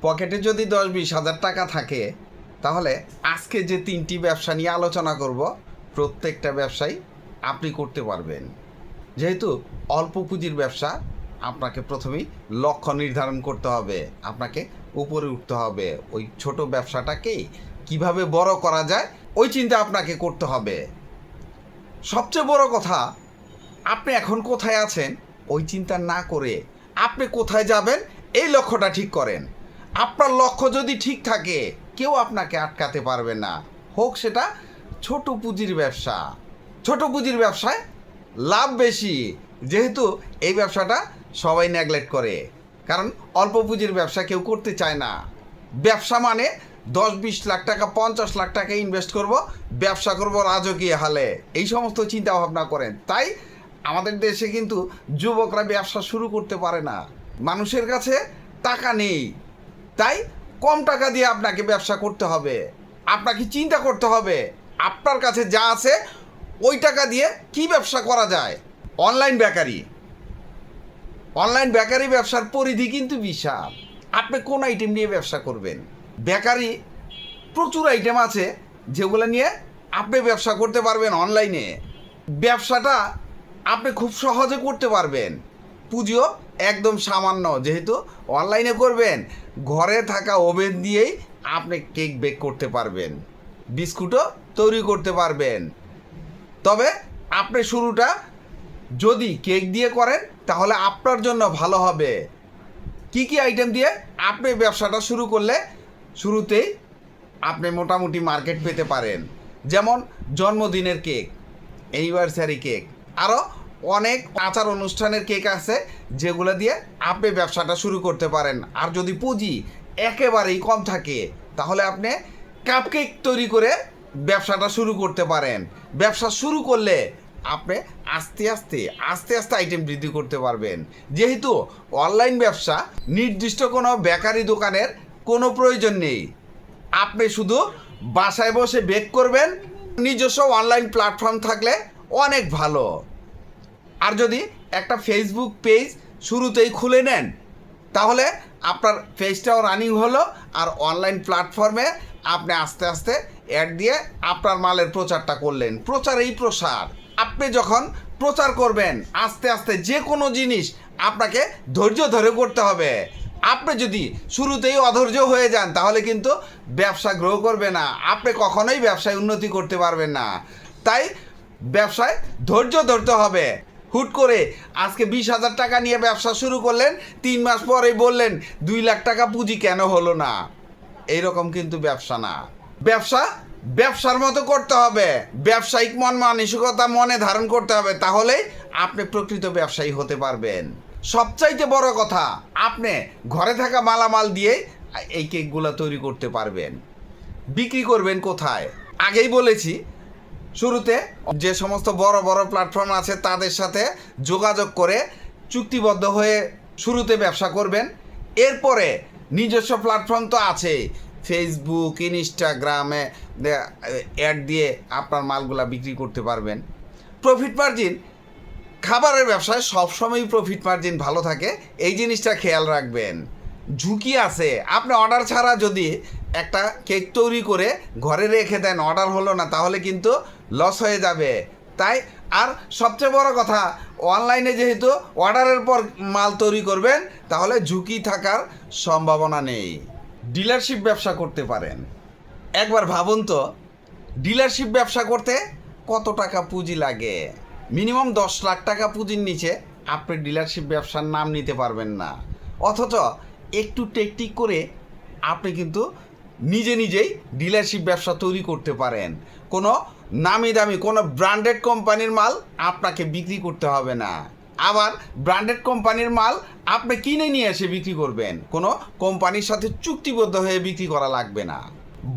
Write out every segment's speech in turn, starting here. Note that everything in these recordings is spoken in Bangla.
পকেটে যদি 10-20 হাজার টাকা থাকে তাহলে আজকে যে 3টি ব্যবসা নিয়ে আলোচনা করব প্রত্যেকটা ব্যবসাই আপনি করতে পারবেন। যেহেতু অল্প পুঁজির ব্যবসা, আপনাকে প্রথমেই লক্ষ্য নির্ধারণ করতে হবে, আপনাকে উপরে উঠতে হবে। ওই ছোট ব্যবসাটাকে কিভাবে বড় করা যায় ওই চিন্তা আপনাকে করতে হবে। সবচেয়ে বড় কথা, আপনি এখন কোথায় আছেন ওই চিন্তা না করে আপনি কোথায় যাবেন এই লক্ষ্যটা ঠিক করেন। আপনার লক্ষ্য যদি ঠিক থাকে কেউ আপনাকে আটকাতে পারবে না। হোক সেটা ছোট পুঁজির ব্যবসা। ছোট পুঁজির ব্যবসায় লাভ বেশি, যেহেতু এই ব্যবসাটা সবাই নেগলেক্ট করে, কারণ অল্প পুঁজির ব্যবসা কেউ করতে চায় না। ব্যবসা মানে 10-20 লাখ টাকা 50 লাখ টাকা ইনভেস্ট করব, ব্যবসা করব রাজকীয় হালে, এই সমস্ত চিন্তা ভাবনা করেন। তাই আমাদের দেশে কিন্তু যুবকরা ব্যবসা শুরু করতে পারে না, মানুষের কাছে টাকা নেই। তাই কম টাকা দিয়ে আপনাকে ব্যবসা করতে হবে। আপনাকে চিন্তা করতে হবে আপনার কাছে যা আছে ওই টাকা দিয়ে কি ব্যবসা করা যায়। অনলাইন বেকারি ব্যবসার পরিধি কিন্তু বিশাল। আপনি কোন আইটেম নিয়ে ব্যবসা করবেন? বেকারি প্রচুর আইটেম আছে যেগুলো নিয়ে আপনি ব্যবসা করতে পারবেন অনলাইনে। ব্যবসাটা আপনি খুব সহজে করতে পারবেন, পুঁজিও একদম সামান্য। যেহেতু অনলাইনে করবেন, ঘরে থাকা ওভেন দিয়েই আপনি কেক বেক করতে পারবেন, বিস্কুটও তৈরি করতে পারবেন। তবে আপনি শুরুটা যদি কেক দিয়ে করেন তাহলে আপনার জন্য ভালো হবে। কি কি আইটেম দিয়ে আপনি ব্যবসাটা শুরু করলে শুরুতেই আপনি মোটামুটি মার্কেট পেতে পারেন? যেমন জন্মদিনের কেক, অ্যানিভার্সারি কেক, আরও অনেক আচার অনুষ্ঠানের কেক আছে যেগুলো দিয়ে আপনি ব্যবসাটা শুরু করতে পারেন। আর যদি পুঁজি একেবারেই কম থাকে তাহলে আপনি কাপকেক তৈরি করে ব্যবসাটা শুরু করতে পারেন। ব্যবসা শুরু করলে আপনি আস্তে আস্তে আইটেম বৃদ্ধি করতে পারবেন। যেহেতু অনলাইন ব্যবসা, নির্দিষ্ট কোনো বেকারি দোকানের কোনো প্রয়োজন নেই। আপনি শুধু বাসায় বসে বেক করবেন। নিজস্ব অনলাইন প্ল্যাটফর্ম থাকলে অনেক ভালো। আর যদি একটা ফেসবুক পেজ শুরুতেই খুলে নেন তাহলে আপনার পেজটাও রানিং হলো, আর অনলাইন প্ল্যাটফর্মে আপনি আস্তে আস্তে অ্যাড দিয়ে আপনার মালের প্রচারটা করলেন। প্রচারেই প্রসার। আপনি যখন প্রচার করবেন আস্তে আস্তে যে কোনো জিনিস আপনাকে ধৈর্য ধরে করতে হবে। আপনি যদি শুরুতেই অধৈর্য হয়ে যান তাহলে কিন্তু ব্যবসা গ্রো করবে না, আপনি কখনোই ব্যবসায় উন্নতি করতে পারবেন না। তাই ব্যবসায় ধৈর্য ধরতে হবে। হুট করে আজকে 20,000 টাকা নিয়ে ব্যবসা শুরু করলেন, 3 মাস পরেই বললেন 2 লাখ টাকা পুঁজি কেন হলো না। এইরকম কিন্তু ব্যবসা না। ব্যবসার মতো করতে হবে, ব্যবসায়িক মন মানসিকতা মনে ধারণ করতে হবে, তাহলেই আপনি প্রকৃত ব্যবসায়ী হতে পারবেন। সবচাইতে বড় কথা, আপনি ঘরে থাকা মালামাল দিয়ে এই কেকগুলো তৈরি করতে পারবেন। বিক্রি করবেন কোথায়? আগেই বলেছি, শুরুতে যে সমস্ত বড় বড় প্ল্যাটফর্ম আছে তাদের সাথে যোগাযোগ করে চুক্তিবদ্ধ হয়ে শুরুতে ব্যবসা করবেন। এরপরে নিজস্ব প্ল্যাটফর্ম তো আছেই, ফেসবুক, ইনস্টাগ্রামে অ্যাড দিয়ে আপনার মালগুলা বিক্রি করতে পারবেন। প্রফিট মার্জিন, খাবারের ব্যবসায় সবসময়ই প্রফিট মার্জিন ভালো থাকে, এই জিনিসটা খেয়াল রাখবেন। ঝুঁকি আছে। আপনি অর্ডার ছাড়া যদি একটা কেক তৈরি করে ঘরে রেখে দেন, অর্ডার হলো না, তাহলে কিন্তু লস হয়ে যাবে। তাই আর সবচেয়ে বড় কথা, অনলাইনে যেহেতু অর্ডারের পর মাল তৈরি করবেন তাহলে ঝুঁকি থাকার সম্ভাবনা নেই। ডিলারশিপ ব্যবসা করতে পারেন। একবার ভাবুন তো, ডিলারশিপ ব্যবসা করতে কত টাকা পুঁজি লাগে? মিনিমাম 10 লাখ টাকা পুঁজির নিচে আপনি ডিলারশিপ ব্যবসার নাম নিতে পারবেন না। অথচ একটু টেকটিক করে আপনি কিন্তু নিজেই ডিলারশিপ ব্যবসা তৈরি করতে পারেন। কোনো নামি দামি কোনো ব্র্যান্ডেড কোম্পানির মাল আপনাকে বিক্রি করতে হবে না। আবার ব্র্যান্ডেড কোম্পানির মাল আপনি কিনে নিয়ে এসে বিক্রি করবেন, কোনো কোম্পানির সাথে চুক্তিবদ্ধ হয়ে বিক্রি করা লাগবে না।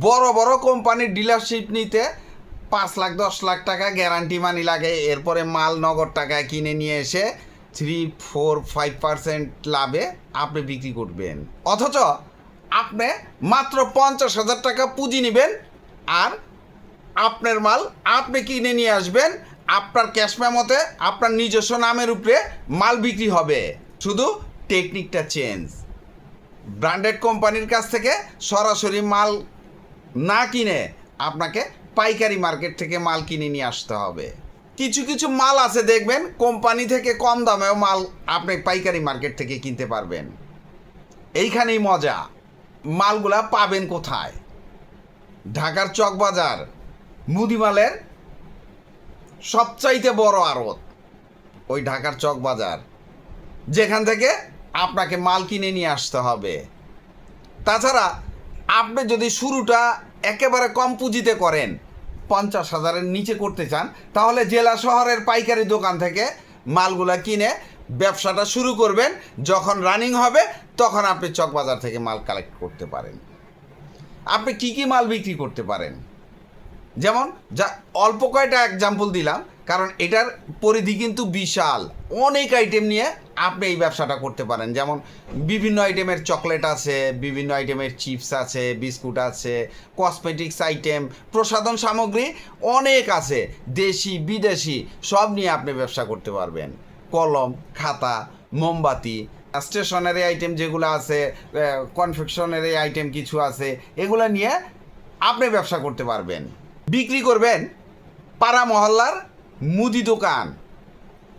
বড় বড় কোম্পানির ডিলারশিপ নিতে 5 লাখ 10 লাখ টাকা গ্যারান্টি মানি লাগে। এরপরে মাল নগদ টাকায় কিনে নিয়ে এসে 3-4-5% লাভে আপনি বিক্রি করবেন। অথচ আপনি মাত্র 50,000 টাকা পুঁজি নেবেন আর আপনার মাল আপনি কিনে নিয়ে আসবেন। আপনার ক্যাশ মেমোতে আপনার নিজস্ব নামের উপরে মাল বিক্রি হবে, শুধু টেকনিকটা চেঞ্জ। ব্র্যান্ডেড কোম্পানির কাছ থেকে সরাসরি মাল না কিনে আপনাকে পাইকারি মার্কেট থেকে মাল কিনে নিয়ে আসতে হবে। কিছু কিছু মাল আছে দেখবেন কোম্পানি থেকে কম দামেও মাল আপনি পাইকারি মার্কেট থেকে কিনতে পারবেন। এইখানেই মজা। মালগুলা পাবেন কোথায়? ঢাকার চকবাজার মুদিমালের সবচাইতে বড় আড়ত ওই ঢাকার চকবাজার, যেখান থেকে আপনাকে মাল কিনে নিয়ে আসতে হবে। তাছাড়া আপনি যদি শুরুটা একেবারে কম পুঁজিতে করেন, 50,000-এর নিচে করতে চান, তাহলে জেলা শহরের পাইকারি দোকান থেকে মালগুলা কিনে ব্যবসাটা শুরু করবেন। যখন রানিং হবে তখন আপনি চকবাজার থেকে মাল কালেক্ট করতে পারেন। আপনি কি কি মাল বিক্রি করতে পারেন? যেমন যা অল্প কয়টা এক্সাম্পল দিলাম, কারণ এটার পরিধি কিন্তু বিশাল। অনেক আইটেম নিয়ে আপনি এই ব্যবসাটা করতে পারেন। যেমন বিভিন্ন আইটেমের চকলেট আছে, বিভিন্ন আইটেমের চিপস আছে, বিস্কুট আছে, কসমেটিক্স আইটেম, প্রসাধন সামগ্রী অনেক আছে, দেশি বিদেশি সব নিয়ে আপনি ব্যবসা করতে পারবেন। কলম, খাতা, মোমবাতি, স্টেশনারি আইটেম যেগুলো আছে, কনফেকশনারি আইটেম কিছু আছে, এগুলো নিয়ে আপনি ব্যবসা করতে পারবেন। বিক্রি করবেন পাড়া মহল্লার মুদি দোকান,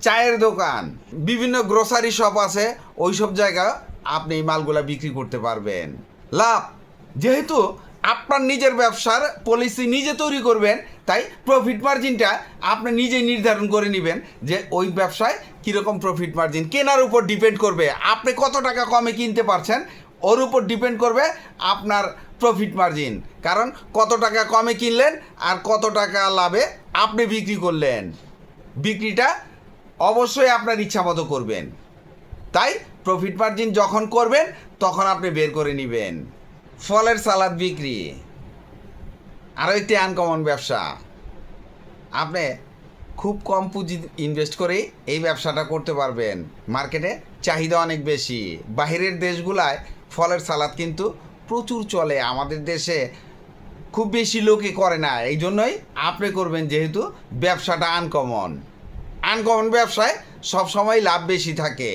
চায়ের দোকান, বিভিন্ন গ্রোসারি শপ আছে, ওই সব জায়গা আপনি এই মালগুলা বিক্রি করতে পারবেন। লাভ, যেহেতু আপনার নিজের ব্যবসার পলিসি নিজে তৈরি করবেন, তাই প্রফিট মার্জিনটা আপনি নিজেই নির্ধারণ করে নেবেন যে ওই ব্যবসায় কীরকম প্রফিট মার্জিন। কেনার উপর ডিপেন্ড করবে আপনি কত টাকা কমে কিনতে পারছেন, ওর উপর ডিপেন্ড করবে আপনার প্রফিট মার্জিন। কারণ কত টাকা কমে কিনলেন আর কত টাকা লাভে আপনি বিক্রি করলেন, বিক্রিটা অবশ্যই আপনার ইচ্ছা মতো করবেন। তাই প্রফিট মার্জিন যখন করবেন তখন আপনি বের করে নেবেন। ফলের সালাদ বিক্রি আরও একটি আনকমন ব্যবসা। আপনি খুব কম পুঁজি ইনভেস্ট করেই এই ব্যবসাটা করতে পারবেন। মার্কেটে চাহিদা অনেক বেশি। বাহিরের দেশগুলায় ফলের সালাদ কিন্তু প্রচুর চলে, আমাদের দেশে খুব বেশি লোকে করে না। এই জন্যই আপনি করবেন, যেহেতু ব্যবসাটা আনকমন। আনকমন ব্যবসায় সবসময় লাভ বেশি থাকে।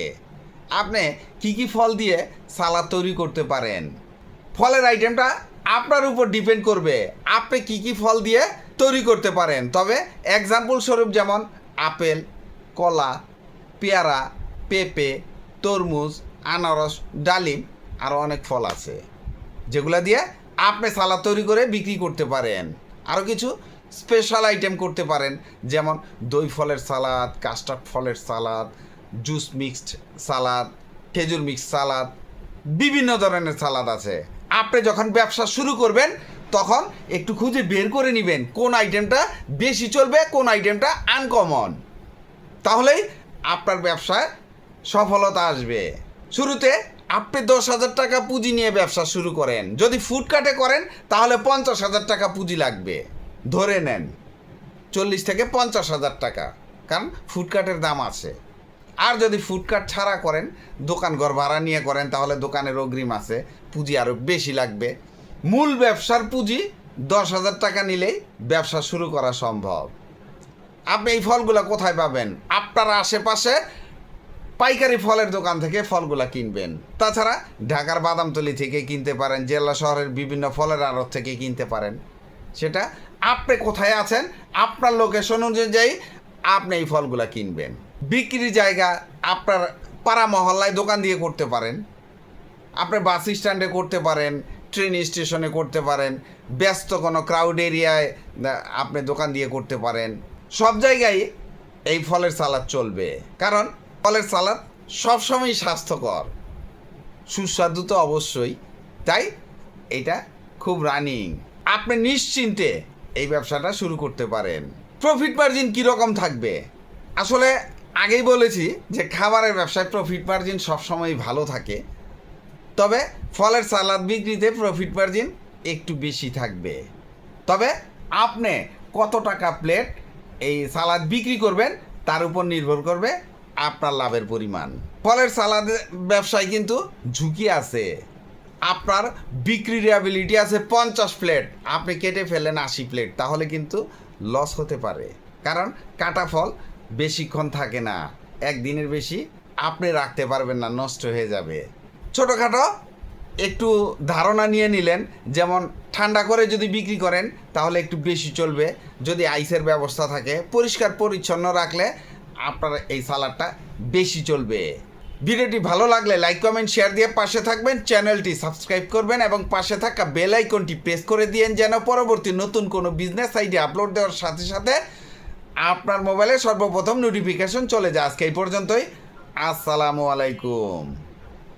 আপনি কি কি ফল দিয়ে সালাদ তৈরি করতে পারেন, ফলের আইটেমটা আপনার উপর ডিপেন্ড করবে আপনি কি কি ফল দিয়ে তৈরি করতে পারেন। তবে এক্সাম্পল স্বরূপ যেমন আপেল, কলা, পেয়ারা, পেঁপে, তরমুজ, আনারস, ডালিম, আরও অনেক ফল আছে যেগুলো দিয়ে আপনি সালাদ তৈরি করে বিক্রি করতে পারেন। আরও কিছু স্পেশাল আইটেম করতে পারেন, যেমন দই ফলের সালাদ, কাস্টার্ড ফলের সালাদ, জুস মিক্সড সালাদ, খেজুর মিক্স সালাদ, বিভিন্ন ধরনের সালাদ আছে। আপনি যখন ব্যবসা শুরু করবেন তখন একটু খুঁজে বের করে নেবেন কোন আইটেমটা বেশি চলবে, কোন আইটেমটা আনকমন। তাহলেই আপনার ব্যবসায় সফলতা আসবে। শুরুতে আপনি 10,000 টাকা পুঁজি নিয়ে ব্যবসা শুরু করেন। যদি ফুডকার্টে করেন তাহলে 50,000 টাকা পুঁজি লাগবে, ধরে নেন 40 থেকে 50,000 টাকা, কারণ ফুডকার্টের দাম আছে। আর যদি ফুডকার্ট ছাড়া করেন, দোকান ঘর ভাড়া নিয়ে করেন, তাহলে দোকানের অগ্রিম আছে, পুঁজি আরও বেশি লাগবে। মূল ব্যবসার পুঁজি 10,000 টাকা নিলেই ব্যবসা শুরু করা সম্ভব। আপনি এই ফলগুলো কোথায় পাবেন? আপনার আশেপাশে পাইকারি ফলের দোকান থেকে ফলগুলা কিনবেন। তাছাড়া ঢাকার বাদামতলি থেকে কিনতে পারেন, জেলা শহরের বিভিন্ন ফলের আড়ত থেকে কিনতে পারেন। সেটা আপনি কোথায় আছেন, আপনার লোকেশন অনুযায়ী আপনি এই ফলগুলা কিনবেন। বিক্রির জায়গা আপনার পাড়া মহল্লায় দোকান দিয়ে করতে পারেন, আপনি বাস স্ট্যান্ডে করতে পারেন, ট্রেন স্টেশনে করতে পারেন, ব্যস্ত কোনো ক্রাউড এরিয়ায় আপনি দোকান দিয়ে করতে পারেন। সব জায়গায় এই ফলের সালাদ চলবে, কারণ ফলের সালাদ সবসময় স্বাস্থ্যকর, সুস্বাদু তো অবশ্যই। তাই এটা খুব রানিং, আপনি নিশ্চিন্তে এই ব্যবসাটা শুরু করতে পারেন। প্রফিট মার্জিন কীরকম থাকবে? আসলে আগেই বলেছি যে খাবারের ব্যবসায় প্রফিট মার্জিন সবসময় ভালো থাকে, তবে ফলের সালাদ বিক্রিতে প্রফিট মার্জিন একটু বেশি থাকবে। তবে আপনি কত টাকা প্লেট এই সালাদ বিক্রি করবেন তার উপর নির্ভর করবে আপনার লাভের পরিমাণ। ফলের সালাদ ব্যবসায় কিন্তু ঝুঁকি আছে। আপনার বিক্রির অ্যাবিলিটি আছে 50 প্লেট, আপনি কেটে ফেলেন 80 প্লেট, তাহলে কিন্তু লস হতে পারে। কারণ কাটা ফল বেশিক্ষণ থাকে না, একদিনের বেশি আপনি রাখতে পারবেন না, নষ্ট হয়ে যাবে। ছোটোখাটো একটু ধারণা নিয়ে নিলেন, যেমন ঠান্ডা করে যদি বিক্রি করেন তাহলে একটু বেশি চলবে, যদি আইসের ব্যবস্থা থাকে পরিষ্কার পরিচ্ছন্ন রাখলে আপনার এই সালাডটা বেশি চলবে। ভিডিওটি ভালো লাগলে লাইক কমেন্ট শেয়ার দিয়ে পাশে থাকবেন, চ্যানেলটি সাবস্ক্রাইব করবেন এবং পাশে থাকা বেল আইকনটি প্রেস করে দিয়েন যেন পরবর্তী নতুন কোনো বিজনেস আইডিয়া আপলোড দেওয়ার সাথে সাথে আপনার মোবাইলে সর্বপ্রথম নোটিফিকেশন চলে যায়। আজকে এই পর্যন্তই, আসসালামু আলাইকুম।